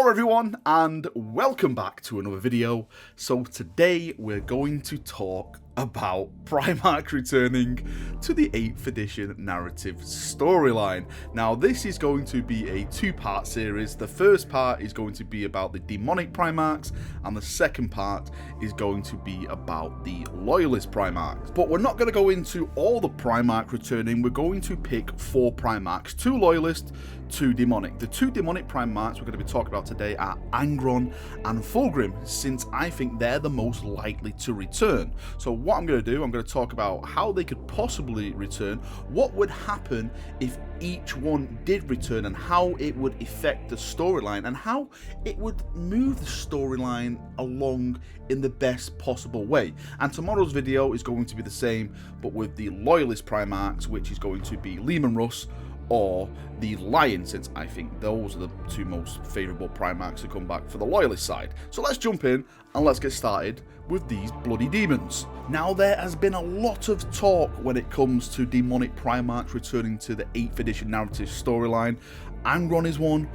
Hello everyone and welcome back to another video. So today we're going to talk about Primarch returning to the 8th edition narrative storyline. Now this is going to be a two-part series. The first part is going to be about the Daemonic Primarchs and the second part is going to be about the Loyalist Primarchs. But we're not going to go into all the Primarch returning. We're going to pick 4 Primarchs, 2 Loyalist, 2 Demonic. The 2 Demonic Primarchs we're going to be talking about today are Angron and Fulgrim, since I think they're the most likely to return. So what I'm going to do, I'm going to talk about how they could possibly return, what would happen if each one did return, and how it would affect the storyline, and how it would move the storyline along in the best possible way. And tomorrow's video is going to be the same, but with the Loyalist Primarchs, which is going to be Leman Russ or the Lion, since I think those are the 2 most favourable Primarchs to come back for the Loyalist side. So let's jump in and let's get started with these bloody demons. Now there has been a lot of talk when it comes to Daemonic Primarchs returning to the 8th edition narrative storyline. Angron is one,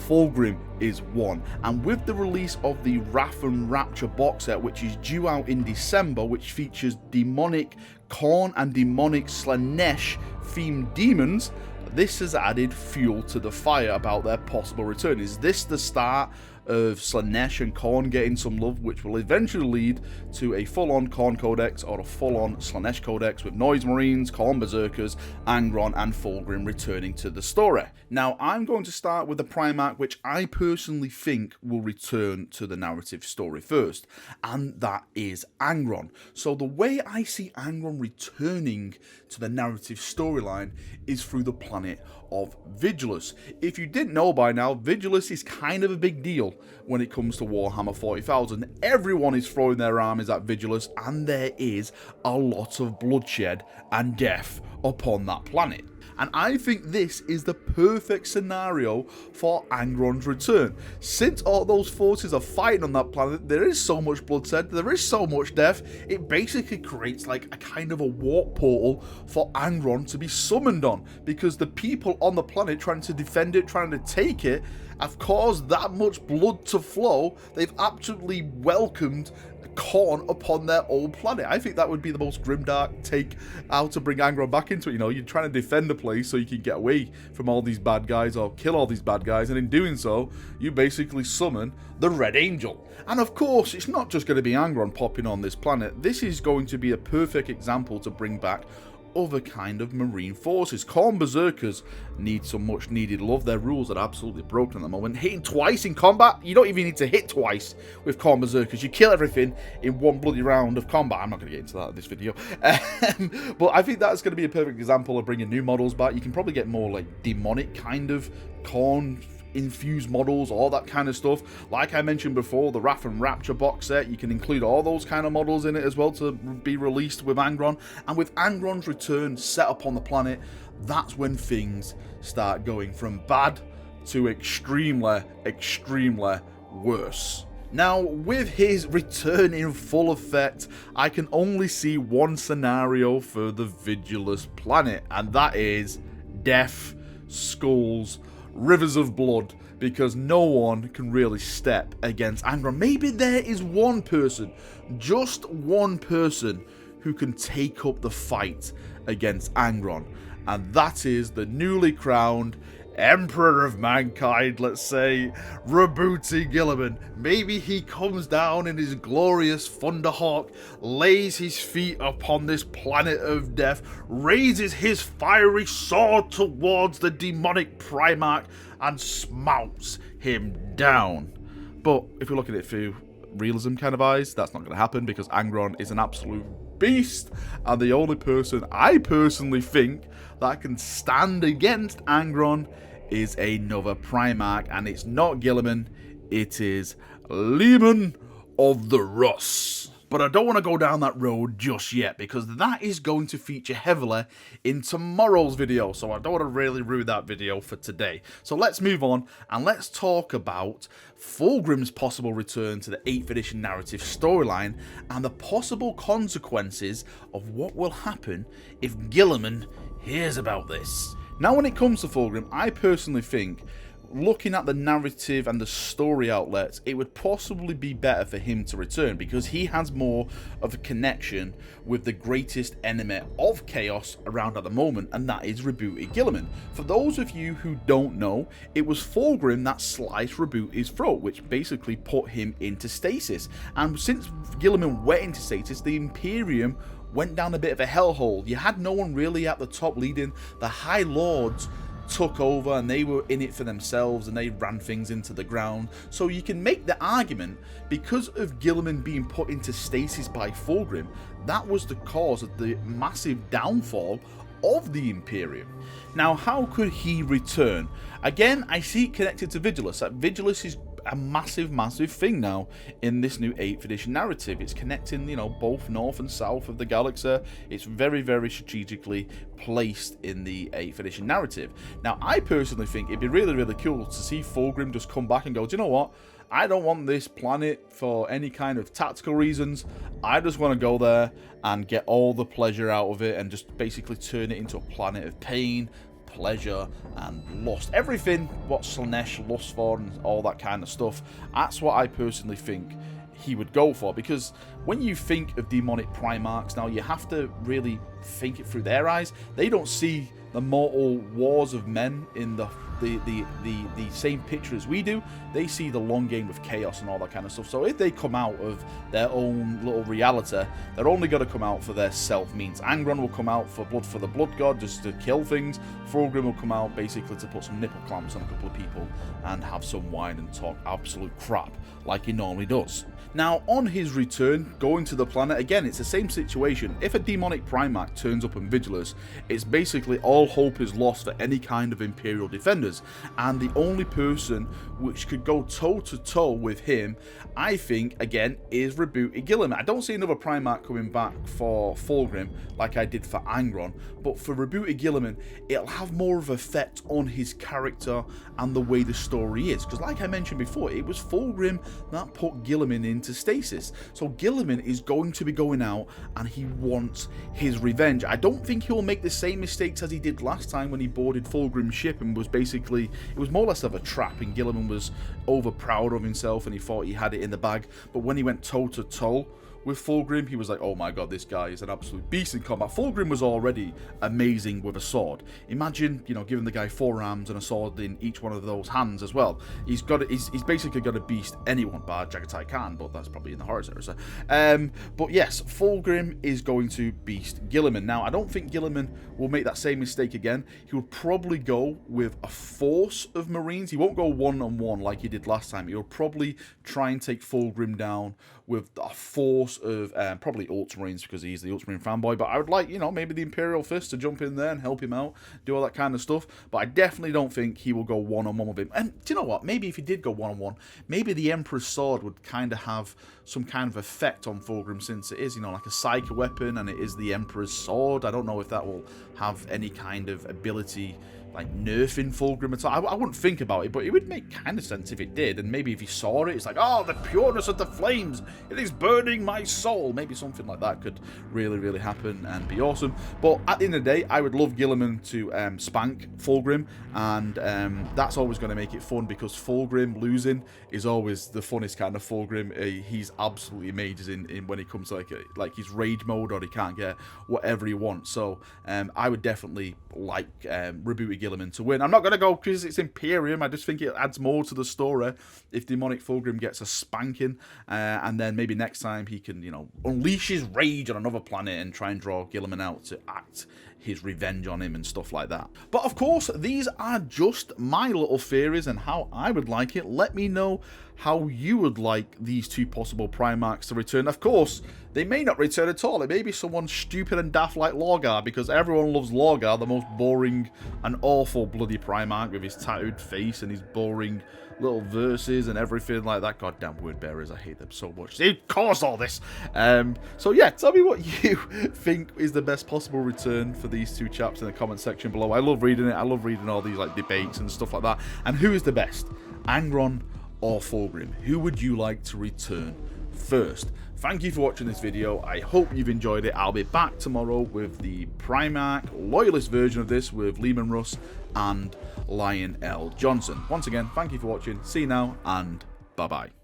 Fulgrim is one, and with the release of the Wrath and Rapture box set, which is due out in December, which features demonic Khorne and Daemonic Slaanesh themed demons, this has added fuel to the fire about their possible return. Is this the start of Slaanesh and Khorne getting some love, which will eventually lead to a full-on Khorne Codex or a full-on Slaanesh Codex with Noise Marines, Khorne Berserkers, Angron and Fulgrim returning to the story? Now, I'm going to start with the Primarch which I personally think will return to the narrative story first, and that is Angron. So the way I see Angron returning to the narrative storyline is through the planet of Vigilus. If you didn't know by now, Vigilus is kind of a big deal when it comes to Warhammer 40,000. Everyone is throwing their armies at Vigilus, and there is a lot of bloodshed and death upon that planet. And I think this is the perfect scenario for Angron's return. Since all those forces are fighting on that planet, there is so much bloodshed, there is so much death, it basically creates like a kind of a warp portal for Angron to be summoned on, because the people on the planet trying to defend it, trying to take it, have caused that much blood to flow. They've absolutely welcomed Khorne upon their own planet. I think that would be the most grimdark take how to bring Angron back into it. You know, you're trying to defend the place so you can get away from all these bad guys or kill all these bad guys, and in doing so, you basically summon the Red Angel. And of course, it's not just going to be Angron popping on this planet. This is going to be a perfect example to bring back other kind of marine forces. Khorne Berserkers need some much needed love. Their rules are absolutely broken at the moment. Hitting twice in combat, you don't even need to hit twice with Khorne Berserkers. You kill everything in one bloody round of combat. I'm not going to get into that in this video. But I think that's going to be a perfect example of bringing new models back. You can probably get more like demonic kind of Khorne infused models, all that kind of stuff. Like I mentioned before, the Wrath and Rapture box set, you can include all those kind of models in it as well to be released with Angron. And with Angron's return set up on the planet, that's when things start going from bad to extremely worse. Now, with his return in full effect, I can only see one scenario for the Vigilus planet, and that is death, skulls, rivers of blood, because no one can really step against Angron. Maybe there is one person, just one person, who can take up the fight against Angron, and that is the newly crowned Emperor of Mankind, let's say, Rabuti Guilliman. Maybe he comes down in his glorious Thunderhawk, lays his feet upon this planet of death, raises his fiery sword towards the Demonic Primarch, and smouts him down. But if we look at it through realism kind of eyes, that's not going to happen, because Angron is an absolute beast, and the only person I personally think that can stand against Angron is another Primarch, and it's not Guilliman, it is Leman of the Russ. But I don't want to go down that road just yet, because that is going to feature heavily in tomorrow's video, so I don't want to really ruin that video for today. So let's move on, and let's talk about Fulgrim's possible return to the 8th edition narrative storyline, and the possible consequences of what will happen if Guilliman hears about this. Now, when it comes to Fulgrim, I personally think looking at the narrative and the story outlets, it would possibly be better for him to return, because he has more of a connection with the greatest enemy of chaos around at the moment, and that is rebooted Guilliman. For those of you who don't know, it was Fulgrim that sliced Rebooted throat, which basically put him into stasis. And since Guilliman went into stasis, the Imperium went down a bit of a hellhole. You had no one really at the top leading. The High Lords took over and they were in it for themselves and they ran things into the ground. So you can make the argument, because of Guilliman being put into stasis by Fulgrim, that was the cause of the massive downfall of the Imperium. Now, how could he return? Again, I see it connected to Vigilus. That Vigilus is a massive thing now in this new 8th edition narrative. It's connecting, you know, both north and south of the galaxy. It's very strategically placed in the 8th edition narrative. Now, I personally think it'd be really cool to see Fulgrim just come back and go, do you know what? I don't want this planet for any kind of tactical reasons. I just want to go there and get all the pleasure out of it and just basically turn it into a planet of pain, pleasure and lust. Everything what Slaanesh lusts for and all that kind of stuff. That's what I personally think he would go for, because when you think of Daemonic Primarchs now, you have to really think it through their eyes. They don't see the mortal wars of men in the same picture as we do. They see the long game of chaos and all that kind of stuff. So if they come out of their own little reality, they're only going to come out for their self means. Angron will come out for the blood god, just to kill things. Fulgrim will come out basically to put some nipple clamps on a couple of people and have some wine and talk absolute crap like he normally does. Now, on his return, going to the planet, again, it's the same situation. If a Daemonic Primarch turns up in Vigilus, it's basically all hope is lost for any kind of Imperial defenders. And the only person which could go toe-to-toe with him, I think, again, is Rebooted Guilliman. I don't see another Primarch coming back for Fulgrim like I did for Angron, but for Rebooted Guilliman, it'll have more of an effect on his character and the way the story is. Because like I mentioned before, it was Fulgrim that put Guilliman into stasis. So Guilliman is going to be going out and he wants his revenge. I don't think he'll make the same mistakes as he did last time when he boarded Fulgrim's ship and was basically, it was more or less of a trap, and Guilliman was over proud of himself and he thought he had it in the bag. But when he went toe to toe with Fulgrim, he was like, oh my god, this guy is an absolute beast in combat. Fulgrim was already amazing with a sword. Imagine, you know, giving the guy 4 arms and a sword in each one of those hands as well. He's basically got to beast anyone, bar Jagatai Khan, but that's probably in the horror series. But yes, Fulgrim is going to beast Guilliman. Now, I don't think Guilliman will make that same mistake again. He will probably go with a force of Marines. He won't go one-on-one like he did last time. He'll probably try and take Fulgrim down with a force of probably Ultramarines, because he's the Ultramarine fanboy. But I would like, you know, maybe the Imperial Fist to jump in there and help him out, do all that kind of stuff. But I definitely don't think he will go one-on-one with him. And do you know what? Maybe if he did go one-on-one, maybe the Emperor's Sword would kind of have some kind of effect on Fulgrim, since it is, you know, like a psycho weapon and it is the Emperor's Sword. I don't know if that will have any kind of ability like nerfing Fulgrim at all. I wouldn't think about it, but it would make kind of sense if it did. And maybe if he saw it, it's like, oh, the pureness of the flames, it is burning my soul. Maybe something like that could really happen and be awesome. But at the end of the day, I would love Guilliman to spank Fulgrim, and that's always going to make it fun, because Fulgrim losing is always the funnest kind of Fulgrim. He's absolutely amazing in when it comes to like his rage mode, or he can't get whatever he wants. So I would definitely like Rebooted Guilliman to win. I'm not going to go because it's Imperium. I just think it adds more to the story if Daemonic Fulgrim gets a spanking, and then maybe next time he can, you know, unleash his rage on another planet and try and draw Guilliman out to act his revenge on him and stuff like that. But of course, these are just my little theories and how I would like it. Let me know how you would like these two possible Primarchs to return. Of course, they may not return at all. It may be someone stupid and daft like Lorgar, because everyone loves Lorgar, the most boring and awful bloody Primarch with his tattooed face and his boring little verses and everything like that. Goddamn word bearers, I hate them so much. They caused all this. So yeah, tell me what you think is the best possible return for these two chaps in the comment section below. I love reading it. I love reading all these like debates and stuff like that. And who is the best, Angron or Fulgrim? Who would you like to return first? thank you for watching this video. I hope you've enjoyed it. I'll be back tomorrow with the Primarch Loyalist version of this with Leman Russ and Lion L. Johnson. Once again, thank you for watching. See you now, and bye-bye.